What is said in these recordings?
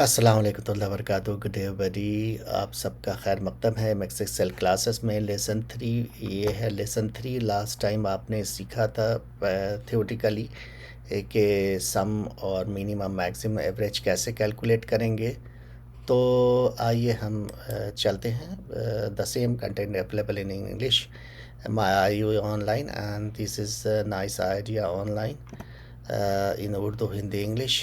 अस्सलाम वालेकुम warahmatullahi wabarakatuh। Good day everybody. आप सबका खैर मकदम है मैक्स एक्सेल क्लासेस में। लेसन थ्री ये है। लेसन थ्री लास्ट टाइम आपने सीखा था थियोरेटिकली कि सम और मिनिमम मैक्सिमम एवरेज कैसे कैलकुलेट करेंगे। तो आइए हम चलते हैं। The same content available in English my I you online and this is nice idea online in Urdu Hindi English.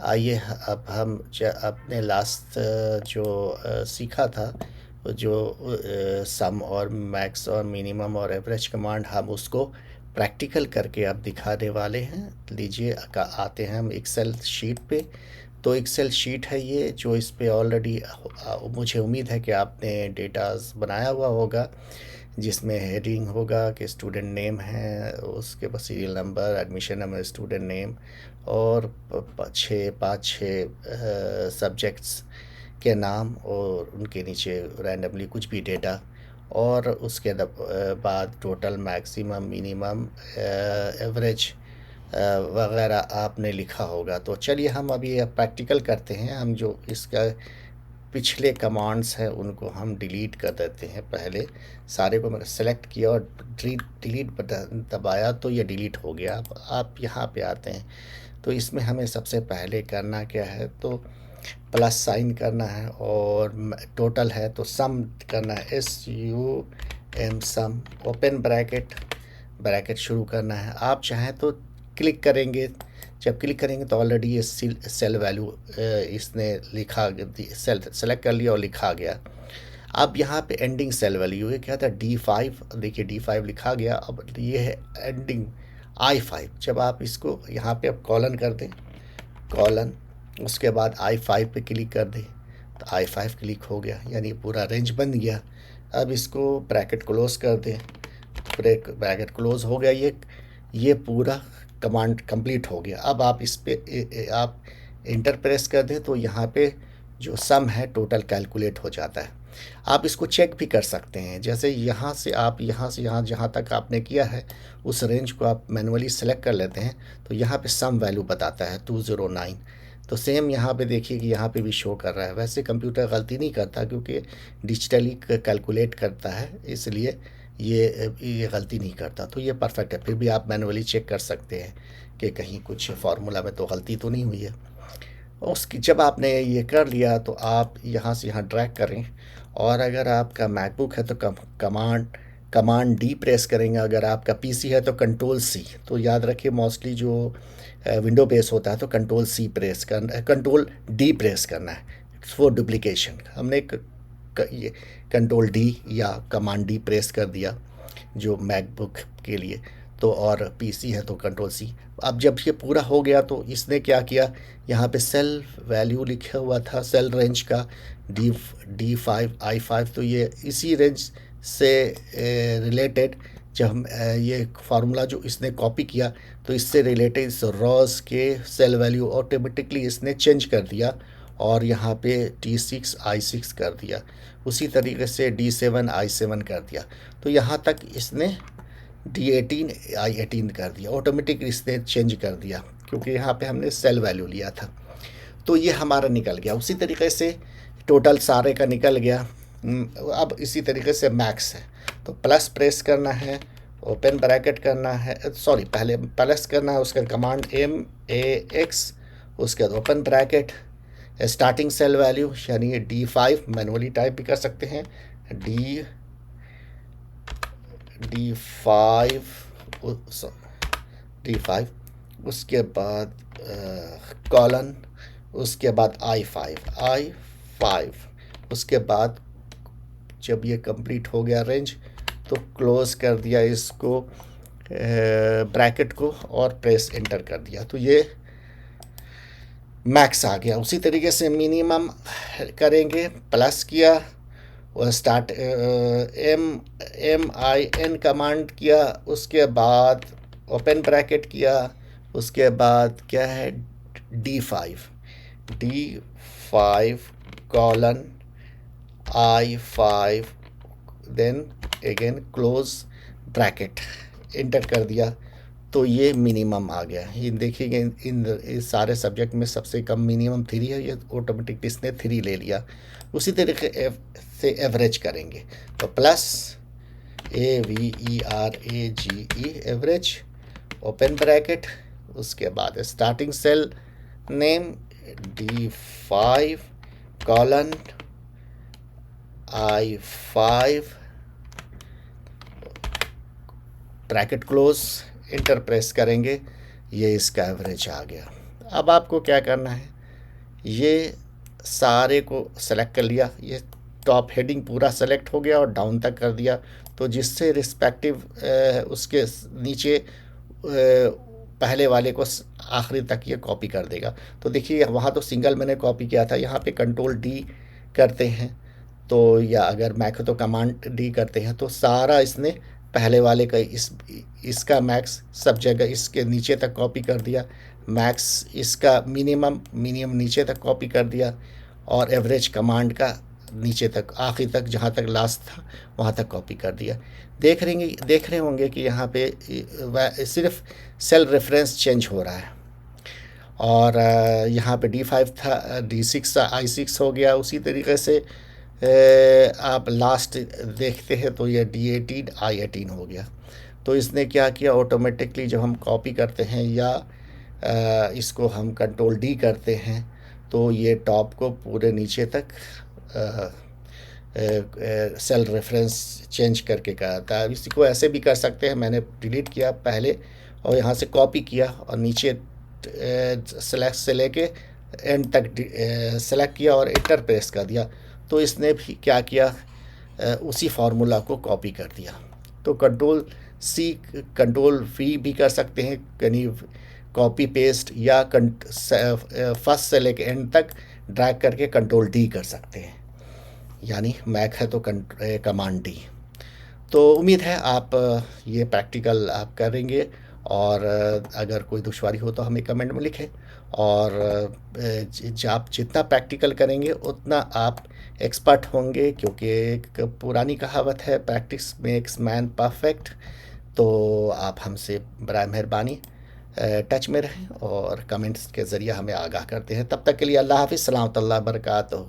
आइए अब हम अपने लास्ट जो सीखा था वो जो सम और मैक्स और मिनिमम और एवरेज कमांड हम उसको प्रैक्टिकल करके अब दिखाने वाले हैं। लीजिए आते हैं हम एक्सेल शीट पे। तो एक्सेल शीट है ये जो इस पे ऑलरेडी मुझे उम्मीद है कि आपने डेटाज बनाया हुआ होगा, जिसमें हेडिंग होगा कि स्टूडेंट नेम है, उसके बाद serial number, admission number, student name और पाँच छः सब्जेक्ट्स के नाम और उनके नीचे रैंडमली कुछ भी डेटा और उसके बाद टोटल मैक्सिमम मिनिमम एवरेज वगैरह आपने लिखा होगा। तो चलिए हम अभी प्रैक्टिकल करते हैं। हम जो इसका पिछले कमांड्स हैं उनको हम डिलीट कर देते हैं। पहले सारे को मैंने सेलेक्ट किया और डिलीट बटन दबाया तो ये डिलीट हो गया। अब आप यहाँ पे आते हैं तो इसमें हमें सबसे पहले करना क्या है, तो प्लस साइन करना है और टोटल है तो सम करना है, SUM सम, ओपन ब्रैकेट, ब्रैकेट शुरू करना है। आप चाहें तो क्लिक करेंगे, जब क्लिक करेंगे तो ऑलरेडी ये सेल वैल्यू इसने लिखा, सेल सेलेक्ट कर लिया और लिखा गया। अब यहाँ पे एंडिंग सेल वैल्यू है, क्या था D5, देखिए D5 लिखा गया। अब ये है एंडिंग I5। जब आप इसको यहाँ पे अब कॉलन कर दें, कॉलन, उसके बाद I5 पे क्लिक कर दें तो I5 क्लिक हो गया, यानी पूरा रेंज बन गया। अब इसको ब्रैकेट क्लोज कर दें, ब्रैकेट क्लोज हो गया। ये पूरा कमांड कंप्लीट हो गया। अब आप इस पे आप इंटर प्रेस कर दें तो यहाँ पे जो सम है टोटल कैलकुलेट हो जाता है। आप इसको चेक भी कर सकते हैं, जैसे यहाँ से यहाँ जहाँ तक आपने किया है उस रेंज को आप मैनुअली सेलेक्ट कर लेते हैं तो यहाँ पे सम वैल्यू बताता है 209। तो सेम यहाँ पे देखिए कि यहाँ पे भी शो कर रहा है। वैसे कंप्यूटर गलती नहीं करता क्योंकि डिजिटली कैलकुलेट करता है, इसलिए ये गलती नहीं करता। तो ये परफेक्ट है। फिर भी आप मैनुअली चेक कर सकते हैं कि कहीं कुछ फार्मूला में तो गलती तो नहीं हुई है। उसकी जब आपने ये कर लिया तो आप यहाँ से यहाँ ड्रैग करें और अगर आपका मैकबुक है तो कमांड डी प्रेस करेंगे, अगर आपका पीसी है तो कंट्रोल सी। तो याद रखिए मोस्टली जो विंडो बेस होता है तो कंट्रोल डी प्रेस करना है फॉर डुप्लीकेशन। हमने ये कंट्रोल डी या कमांड डी प्रेस कर दिया जो मैकबुक के लिए, तो और पीसी है तो कंट्रोल सी। अब जब ये पूरा हो गया तो इसने क्या किया, यहाँ पे सेल वैल्यू लिखा हुआ था सेल रेंज का D5 I5, तो ये इसी रेंज से रिलेटेड जब हम ये फार्मूला जो इसने कॉपी किया तो इससे रिलेटेड इस रॉज के सेल वैल्यू ऑटोमेटिकली इसने चेंज कर दिया और यहाँ पे D6 I6 कर दिया। उसी तरीके से D7 I7 कर दिया। तो यहाँ तक इसने D18 I18 कर दिया, ऑटोमेटिक इसने चेंज कर दिया क्योंकि यहाँ पे हमने सेल वैल्यू लिया था। तो ये हमारा निकल गया। उसी तरीके से टोटल सारे का निकल गया। अब इसी तरीके से मैक्स है तो प्लस प्रेस करना है, ओपन ब्रैकेट करना है, सॉरी पहले प्लस करना है, उसका कमांड MAX, उसके बाद open bracket, starting cell value यानी D5 मैनुअली टाइप भी कर सकते हैं, D5 D5, उसके बाद कॉलन, उसके बाद I5, उसके बाद जब ये कंप्लीट हो गया रेंज तो क्लोज कर दिया इसको ब्रैकेट को और प्रेस एंटर कर दिया तो ये मैक्स आ गया। उसी तरीके से मिनिमम करेंगे, प्लस किया और स्टार्ट MIN कमांड किया, उसके बाद ओपन ब्रैकेट किया, उसके बाद क्या है D5 colon I5, then again close bracket enter कर दिया तो ये मिनिमम आ गया। ये देखिए इन इस सारे सब्जेक्ट में सबसे कम मिनिमम 3 है, ये ऑटोमेटिक इसने 3 ले लिया। उसी तरीके से एवरेज करेंगे, तो plus AVERAGE average, open bracket, उसके बाद starting cell name D5 colon I5 bracket close, enter press करेंगे, ये इसका एवरेज आ गया। अब आपको क्या करना है, ये सारे को सेलेक्ट कर लिया, ये टॉप हेडिंग पूरा सेलेक्ट हो गया और डाउन तक कर दिया, तो जिससे रिस्पेक्टिव उसके नीचे पहले वाले को आखिरी तक ये कॉपी कर देगा। तो देखिए वहाँ तो सिंगल मैंने कॉपी किया था, यहाँ पे कंट्रोल डी करते हैं तो, या अगर मैक तो कमांड डी करते हैं, तो सारा इसने पहले वाले का इसका मैक्स सब जगह इसके नीचे तक कॉपी कर दिया, मैक्स इसका मिनिमम नीचे तक कॉपी कर दिया, और एवरेज कमांड का नीचे तक आखिर तक जहाँ तक लास्ट था वहाँ तक कॉपी कर दिया। देख रहे होंगे कि यहाँ पे सिर्फ सेल रेफरेंस चेंज हो रहा है, और यहाँ पे D5 था, D6 था, I6 हो गया। उसी तरीके से आप लास्ट देखते हैं तो ये D18 I18 हो गया। तो इसने क्या किया, ऑटोमेटिकली जब हम कॉपी करते हैं या इसको हम कंट्रोल डी करते हैं, तो ये टॉप को पूरे नीचे तक सेल रेफरेंस चेंज करके कराता है। इसी को ऐसे भी कर सकते हैं, मैंने डिलीट किया पहले और यहाँ से कॉपी किया और नीचे सेलेक्ट से लेके एंड तक सेलेक्ट किया और एंटर प्रेस कर दिया, तो इसने भी क्या किया, उसी फार्मूला को कॉपी कर दिया। तो कंट्रोल सी कंट्रोल वी भी कर सकते हैं, यानी कॉपी पेस्ट, या फर्स्ट से लेके एंड तक ड्रैग करके कंट्रोल डी कर सकते हैं, यानी मैक है तो कमांड डी। तो उम्मीद है आप ये प्रैक्टिकल आप करेंगे, और अगर कोई दुश्वारी हो तो हमें कमेंट में लिखें, और आप जितना प्रैक्टिकल करेंगे उतना आप एक्सपर्ट होंगे, क्योंकि एक पुरानी कहावत है, प्रैक्टिस मेक्स मैन परफेक्ट। तो आप हमसे बराए मेहरबानी टच में रहें और कमेंट्स के ज़रिए हमें आगाह करते हैं। तब तक के लिए अल्लाह हाफ़िज़, सलामत अल्लाह बरकातहू।